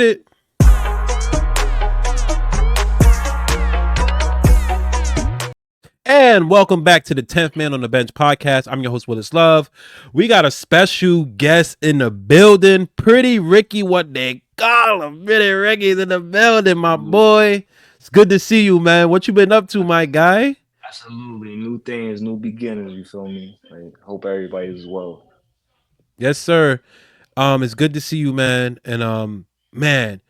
it. And welcome back to the 10th Man on the Bench podcast. I'm your host, Willis Love. We got a special guest in the building. Pretty Ricky, what they call him. Pretty Ricky's in the building, my boy. It's good to see you, man. What you been up to, my guy? Absolutely. New things, new beginnings, you feel me? Like, hope everybody is well. Yes, sir. It's good to see you, man. And man,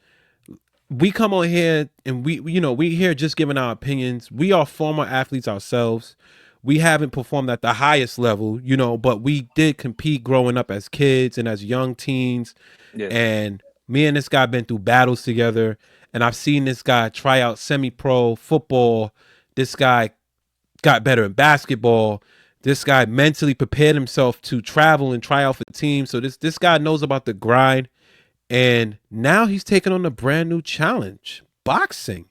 we come on here and we here just giving our opinions. We are former athletes ourselves. We haven't performed at the highest level, but we did compete growing up as kids and as young teens. Yeah. And me and this guy been through battles together. And I've seen this guy try out semi-pro football. This guy got better in basketball. This guy mentally prepared himself to travel and try out for teams. So this guy knows about the grind. And now he's taking on a brand new challenge, boxing.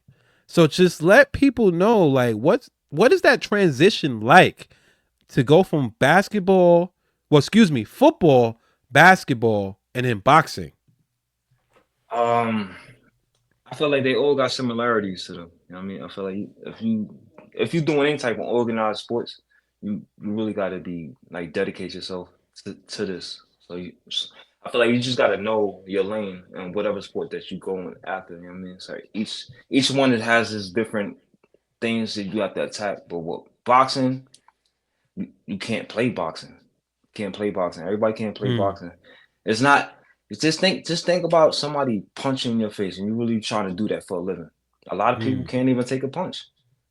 So just let people know, like, what is that transition like to go from football, basketball, and then boxing? Um, I feel like they all got similarities to them. You know what I mean? I feel like if you doing any type of organized sports, you really gotta be like dedicate yourself to this. I feel like you just gotta know your lane and whatever sport that you going after. You know what I mean? So each one that has its different things that you have to attack. But what boxing, you can't play boxing. Can't play boxing. Everybody can't play Mm, boxing. It's not. It's just think about somebody punching in your face, and you really trying to do that for a living. A lot of people mm, can't even take a punch.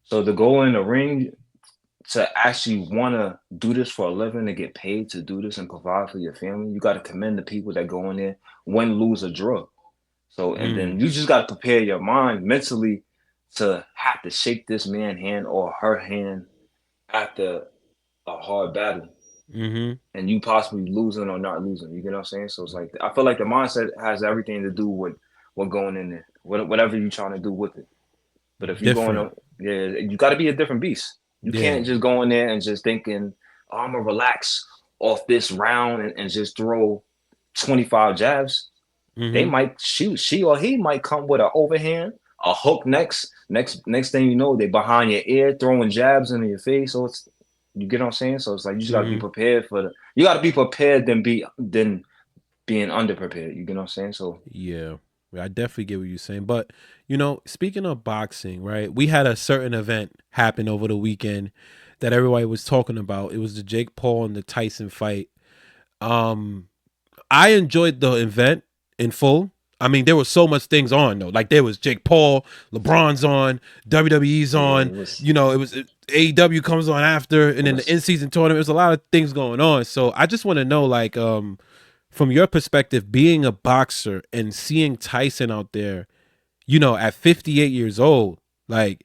So to go in the ring to actually want to do this for a living, to get paid to do this and provide for your family, you got to commend the people that go in there, win, lose, or draw. So, and then mm, you just got to prepare your mind mentally to have to shake this man's hand or her hand after a hard battle, mm-hmm. and you possibly losing or not losing. You get what I'm saying? So it's like I feel like the mindset has everything to do with what going in there, whatever you're trying to do with it. But if you're going Different. to, yeah, you got to be a different beast. You Yeah. can't just go in there and just thinking, oh, I'm gonna relax off this round and just throw 25 jabs. They Mm-hmm. might shoot, she or he might come with an overhand, a hook next thing you know, they behind your ear throwing jabs into your face. So it's, you get what I'm saying? So it's like you just gotta be Mm-hmm. prepared for the, you gotta be prepared than being underprepared. You get what I'm saying? So Yeah. I definitely get what you're saying. But, speaking of boxing, right? We had a certain event happen over the weekend that everybody was talking about. It was the Jake Paul and the Tyson fight. Um, I enjoyed the event in full. I mean, there was so much things on though. Like there was Jake Paul, LeBron's on, WWE's yeah, on. AEW comes on after, and it then the was in season tournament. There's a lot of things going on. So I just want to know, like, from your perspective, being a boxer and seeing Tyson out there, at 58 years old, like,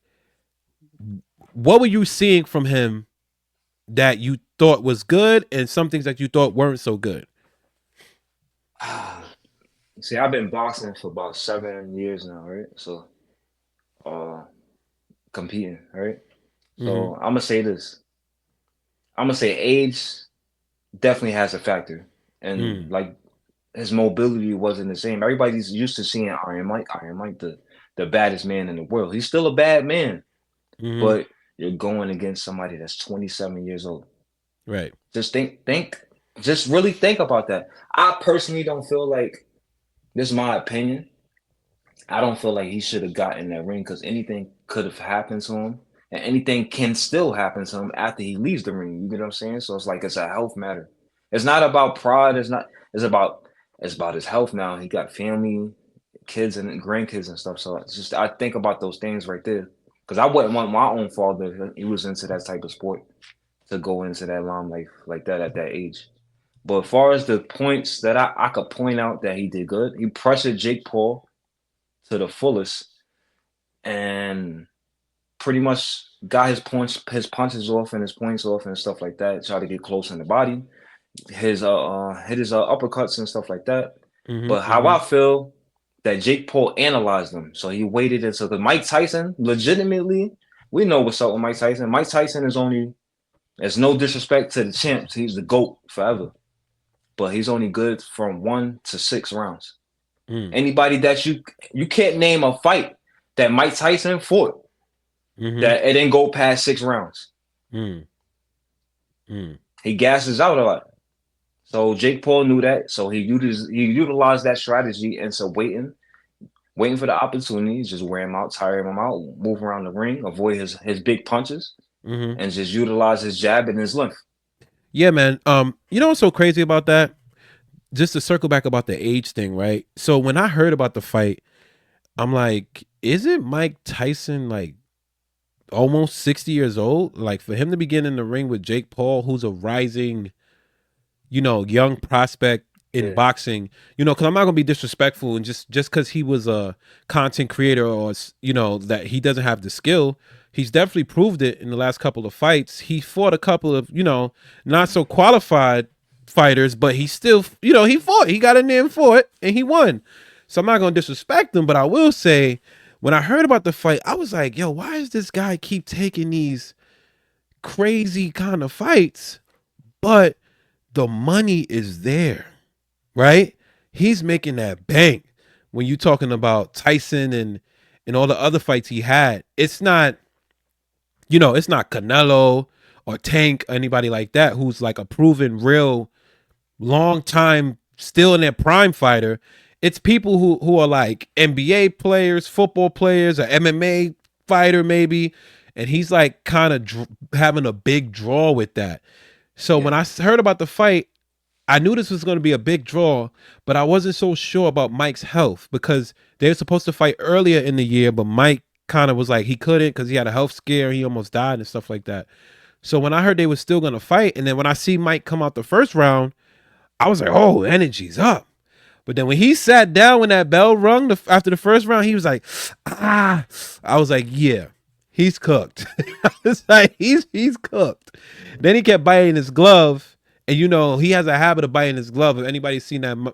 what were you seeing from him that you thought was good, and some things that you thought weren't so good? see, I've been boxing for about 7 years now, right? So uh competing, right? Mm-hmm. So I'm gonna say this. I'm gonna say age definitely has a factor, and Mm, like his mobility wasn't the same. Everybody's used to seeing Iron Mike, the baddest man in the world. He's still a bad man, mm-hmm. but you're going against somebody that's 27 years old. Right. Just just really think about that. I personally don't feel like, this is my opinion. I don't feel like he should have got in that ring because anything could have happened to him, and anything can still happen to him after he leaves the ring. You get what I'm saying? So it's like it's a health matter. It's not about pride. It's not. It's about his health now. He got family, kids, and grandkids and stuff. So it's just I think about those things right there because I wouldn't want my own father if he was into that type of sport to go into that limelight like that at that age. But as far as the points that I could point out that he did good, he pressured Jake Paul to the fullest and pretty much got his punches off and his points off and stuff like that. Try to get close in the body, his hit his uppercuts and stuff like that. But Mm-hmm. how Mm-hmm. I feel that Jake Paul analyzed them, so he waited until because Mike Tyson, legitimately, we know what's up with Mike Tyson. Mike Tyson is only, there's no disrespect to the champs, he's the GOAT forever, but he's only good from 1 to 6 rounds. Mm. Anybody that you can't name a fight that Mike Tyson fought Mm-hmm. that it didn't go past 6 rounds. Mm. Mm. He gasses out a lot. So Jake Paul knew that. So he utilized that strategy and so waiting for the opportunities, just wear him out, tire him out, move around the ring, avoid his big punches, Mm-hmm. and just utilize his jab and his length. Yeah, man. You know what's so crazy about that? Just to circle back about the age thing, right? So when I heard about the fight, I'm like, isn't Mike Tyson like almost 60 years old? Like for him to begin in the ring with Jake Paul, who's a rising, young prospect in Yeah, boxing, because I'm not gonna be disrespectful and just because he was a content creator or that he doesn't have the skill. He's definitely proved it in the last couple of fights. He fought a couple of not so qualified fighters, but he still he fought. He got in there and fought, and he won. So I'm not gonna disrespect him, but I will say when I heard about the fight, I was like, yo, why does this guy keep taking these crazy kind of fights? But the money is there, right? He's making that bank. When you talking about Tyson and all the other fights he had, it's not Canelo or Tank or anybody like that who's like a proven real long time still in their prime fighter. It's people who are like NBA players, football players, or MMA fighter maybe, and he's like kind of having a big draw with that. So yeah. when I heard about the fight, I knew this was going to be a big draw, but I wasn't so sure about Mike's health because they were supposed to fight earlier in the year, but Mike kind of was like he couldn't because he had a health scare. He almost died and stuff like that. So when I heard they were still going to fight, and then when I see Mike come out the first round, I was like, oh, energy's up. But then when he sat down when that bell rung after the first round, he was like, ah. I was like, yeah, he's cooked. I was like, he's cooked. Then he kept biting his glove. And he has a habit of biting his glove. If anybody's seen that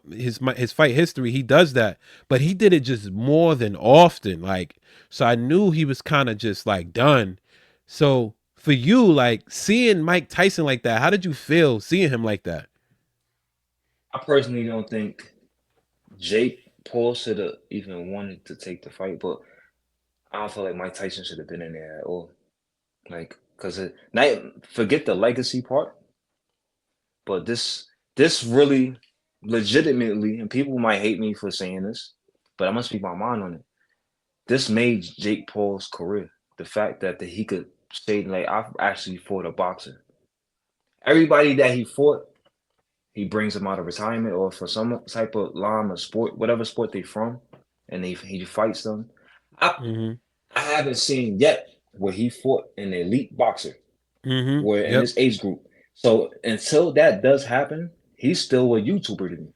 his fight history, he does that. But he did it just more than often. Like, so I knew he was kind of just like done. So for you, like seeing Mike Tyson like that, how did you feel seeing him like that? I personally don't think Jake Paul should have even wanted to take the fight, but I don't feel like Mike Tyson should have been in there at all. Like, cause not forget the legacy part, but this really legitimately, and people might hate me for saying this, but I must speak my mind on it. This made Jake Paul's career. The fact that he could say like I've actually fought a boxer. Everybody that he fought, he brings them out of retirement or for some type of line of sport, whatever sport they from, and he fights them. I Mm-hmm. I haven't seen yet where he fought an elite boxer, Mm-hmm. where in Yep. this age group. So until that does happen, he's still a YouTuber to me.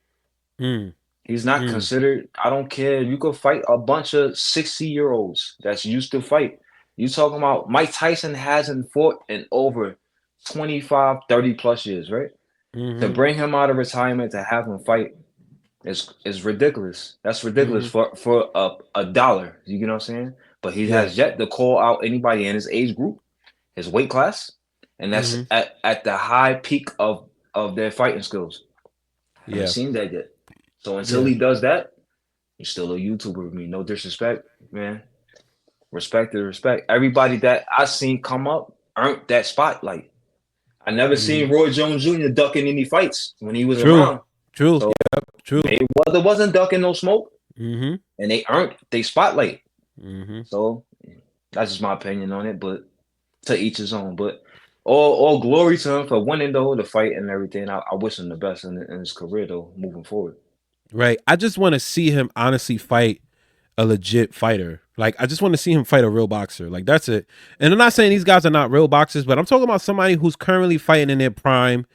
Mm. He's not Mm. considered. I don't care. You could fight a bunch of 60-year-olds that's used to fight. You talking about Mike Tyson hasn't fought in over 25, 30 plus years, right? To Mm-hmm. bring him out of retirement to have him fight is ridiculous. That's ridiculous Mm-hmm. for a dollar. You know what I'm saying? But he Yeah. has yet to call out anybody in his age group, his weight class, and that's Mm-hmm. at the high peak of their fighting skills. I haven't Yeah. seen that yet. So until Yeah. he does that, he's still a YouTuber with me. No disrespect, man. Respect is respect. Everybody that I seen come up earned that spotlight. I never Mm-hmm. seen Roy Jones Jr. ducking any fights when he was True. around. True. So Yep. True. Mayweather wasn't ducking no smoke, Mm-hmm. and they earned they spotlight. Mm-hmm. So that's just my opinion on it. But to each his own. But all glory to him for winning though the fight and everything. I wish him the best in his career though, moving forward. Right. I just want to see him honestly fight a legit fighter. Like I just want to see him fight a real boxer. Like that's it. And I'm not saying these guys are not real boxers, but I'm talking about somebody who's currently fighting in their prime.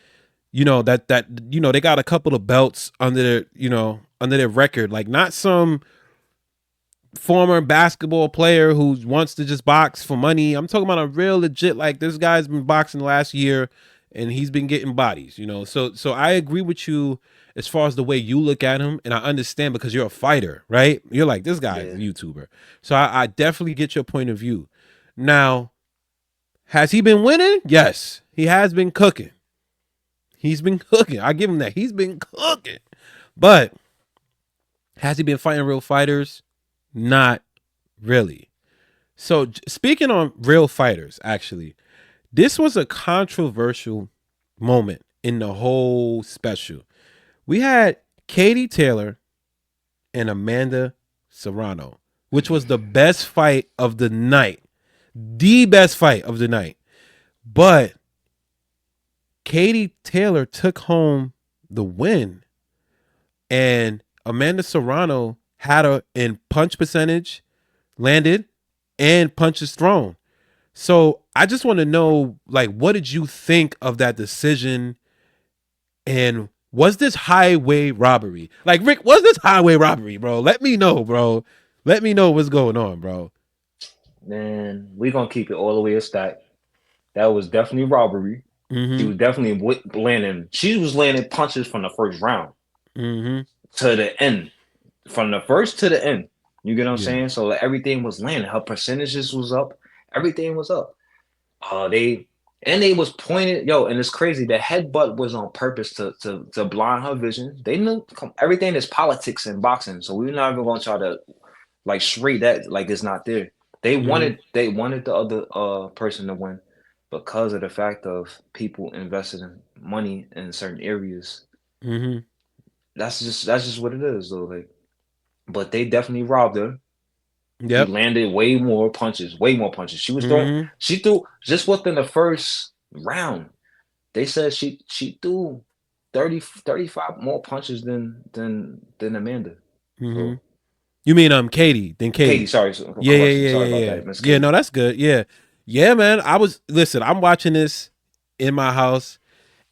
That they got a couple of belts under their record. Like not some former basketball player who wants to just box for money. I'm talking about a real legit, like this guy's been boxing last year and he's been getting bodies. So I agree with you as far as the way you look at him, and I understand because you're a fighter, right? You're like, this guy's a Yeah. YouTuber. So I definitely get your point of view. Now, has he been winning? Yes, he has been cooking. He's been cooking. I give him that. He's been cooking. But Has he been fighting real fighters? Not really. So speaking on real fighters, actually, this was a controversial moment in the whole special. We had Katie Taylor and Amanda Serrano, which was the best fight of the night. The best fight of the night. But Katie Taylor took home the win. And Amanda Serrano had her in punch percentage, landed, and punches thrown. So I just want to know, like, what did you think of that decision? And was this highway robbery? Like, Rick, was this highway robbery, bro? Let me know, bro. Let me know what's going on, bro. Man, we gonna keep it all the way a stack. That was definitely robbery. She Mm-hmm. was definitely landing. She was landing punches from the first round Mm-hmm. to the end, from the first to the end. You get what I'm Yeah. saying? So like, everything was landing. Her percentages was up. Everything was up. They was pointed, yo, and it's crazy. The headbutt was on purpose to blind her vision. They knew everything is politics in boxing, so we're not even gonna try to like charade that like it's not there. Mm-hmm. They wanted the other person to win because of the fact of people invested in money in certain areas. Mm-hmm. That's just what it is though. Like, but they definitely robbed her. She Yep. landed way more punches, way more punches. Mm-hmm. She threw just within the first round. They said she threw 35 more punches than Amanda. Mm-hmm. So You mean Katie, then Katie, Katie. sorry, Yeah, yeah, correction. yeah, Sorry yeah, about yeah. that, Miss Yeah, Katie. no, that's good. Yeah. Yeah, man. I'm watching this in my house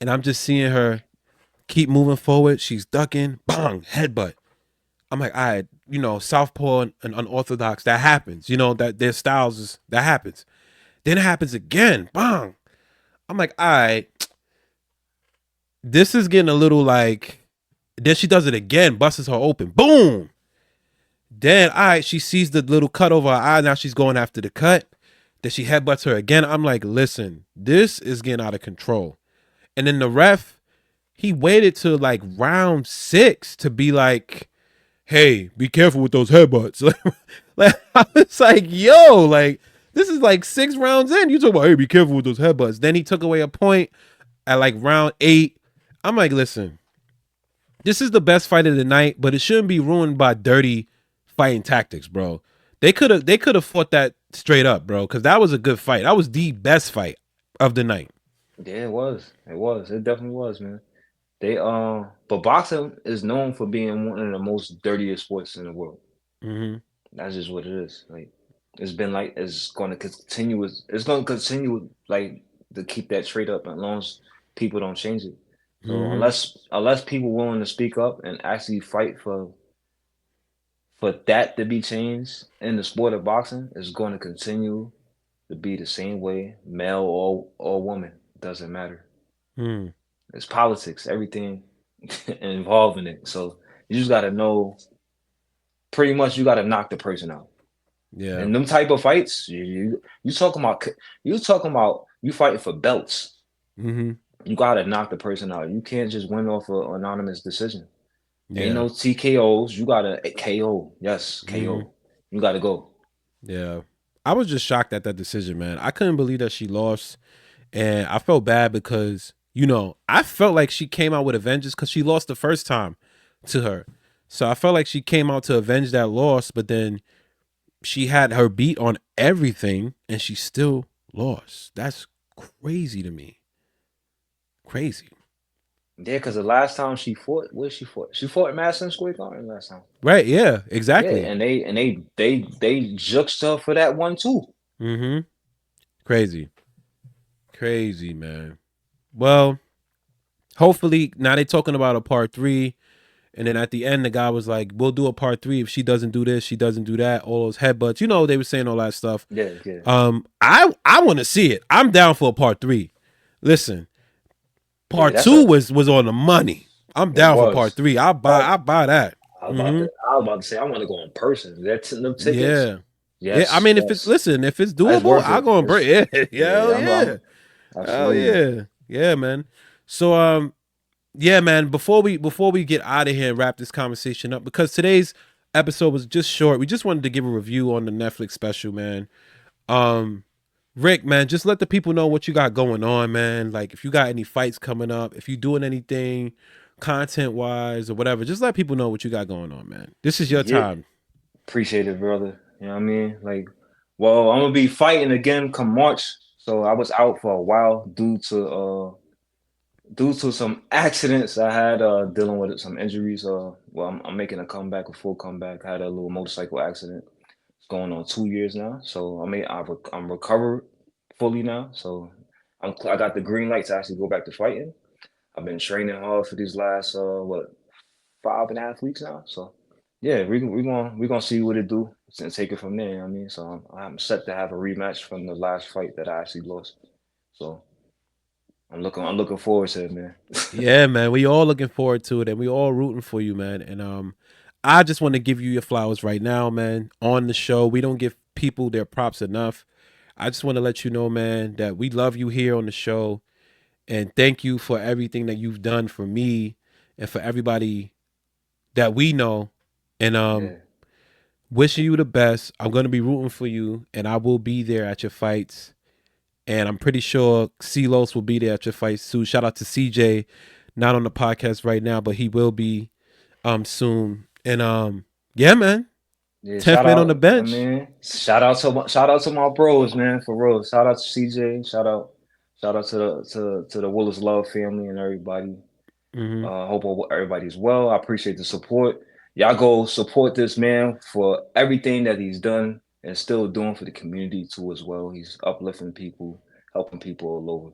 and I'm just seeing her keep moving forward. She's ducking, bang, headbutt. I'm like, all right, southpaw and unorthodox, that happens. That their styles that happens. Then it happens again, bang. I'm like, all right, this is getting a little like. Then she does it again, busts her open, boom. Then, all right, she sees the little cut over her eye. Now she's going after the cut. Then she headbutts her again. I'm like, listen, this is getting out of control. And then the ref, he waited to like round 6 to be like, hey, be careful with those headbutts. Like I was like, yo, like this is like 6 rounds in. You talk about, hey, be careful with those headbutts. Then he took away a point at like round 8. I'm like, listen, this is the best fight of the night, but it shouldn't be ruined by dirty fighting tactics, bro. They could have fought that straight up, bro, because that was a good fight. That was the best fight of the night. Yeah, it was. It was. It definitely was, man. But boxing is known for being one of the most dirtiest sports in the world. Mm-hmm. That's just what it is. Like, it's been like it's going to continue. It's going to continue like to keep that trade up as long as people don't change it. So Mm-hmm. unless people willing to speak up and actually fight for that to be changed in the sport of boxing, it's going to continue to be the same way, male or woman. Doesn't matter. Mm. It's politics, everything involved in it. So you just got to know. Pretty much, you got to knock the person out. Yeah. And them type of fights, you talking about you fighting for belts. Mm-hmm. You got to knock the person out. You can't just win off an anonymous decision. Ain't Yeah. no TKOs. You got to KO. Yes, Mm-hmm. KO. You got to go. Yeah. I was just shocked at that decision, man. I couldn't believe that she lost. And I felt bad because, I felt like she came out with a vengeance because she lost the first time to her. So I felt like she came out to avenge that loss, but then she had her beat on everything and she still lost. That's crazy to me. Crazy. Yeah, because the last time she fought, where she fought? She fought at Madison Square Garden last time. Right. Yeah, Yeah, exactly. and they juked her for that one too. Mm-hmm. Crazy. Crazy, man. Well, hopefully now they talking about a part 3. And then at the end, the guy was like, we'll do a part 3 if she doesn't do this, she doesn't do that, all those headbutts. They were saying all that stuff. Yeah, yeah. I want to see it. I'm down for a part 3. Listen, Yeah, part that's 2 a was on the money. I'm it down for part was. 3. I buy But I buy that. Mm-hmm. I was about to say I want to go in person. That's in them tickets. Yeah. Yeah. I Yes, mean, yes. if it's That's doable, worth I'll it. go and break. It's Yeah. Hell yeah, yeah. I'm Hell absolutely. yeah. Yeah, man. So yeah, man. Before we get out of here and wrap this conversation up, because today's episode was just short. We just wanted to give a review on the Netflix special, man. Um, Rick, man, just let the people know what you got going on, man. Like if you got any fights coming up, if you doing anything content wise or whatever, just let people know what you got going on, man. This is your Yeah, time. appreciate it, brother. You know what I mean? Like, well, I'm gonna be fighting again come March. So I was out for a while due to some accidents I had dealing with some injuries. Well, I'm making a comeback, a full comeback. I had a little motorcycle accident. It's going on 2 years now. So I'm recovered fully now. So I got the green light to actually go back to fighting. I've been training hard for these last 5.5 weeks now. So yeah, we gonna see what it do and take it from there. You know what I mean, so I'm set to have a rematch from the last fight that I actually lost. So I'm looking forward to it, man. Yeah, man. We all looking forward to it and we all rooting for you, man. And I just want to give you your flowers right now, man. On the show. We don't give people their props enough. I just want to let you know, man, that we love you here on the show and thank you for everything that you've done for me and for everybody that we know. And Yeah, wishing you the best. I'm going to be rooting for you and I will be there at your fights. And I'm pretty sure CeeLos will be there at your fights too. Shout out to CJ, not on the podcast right now, but he will be soon. And yeah, man. yeah. 10th Shout man on the out, I bench. mean, shout out to my bros, man, for real. Shout out to CJ. Shout out to the Willis Love family and everybody. Hmm. Hope everybody's well. I appreciate the support. Y'all go support this man for everything that he's done and still doing for the community too as well. He's uplifting people, helping people all over.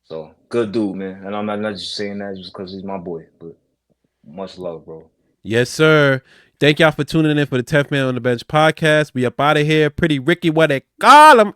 So good dude, man. And I'm not just saying that just because he's my boy, but much love, bro. Yes, sir. Thank y'all for tuning in for the 10th man on the bench podcast. We up out of here. Pretty Ricky, what they call him.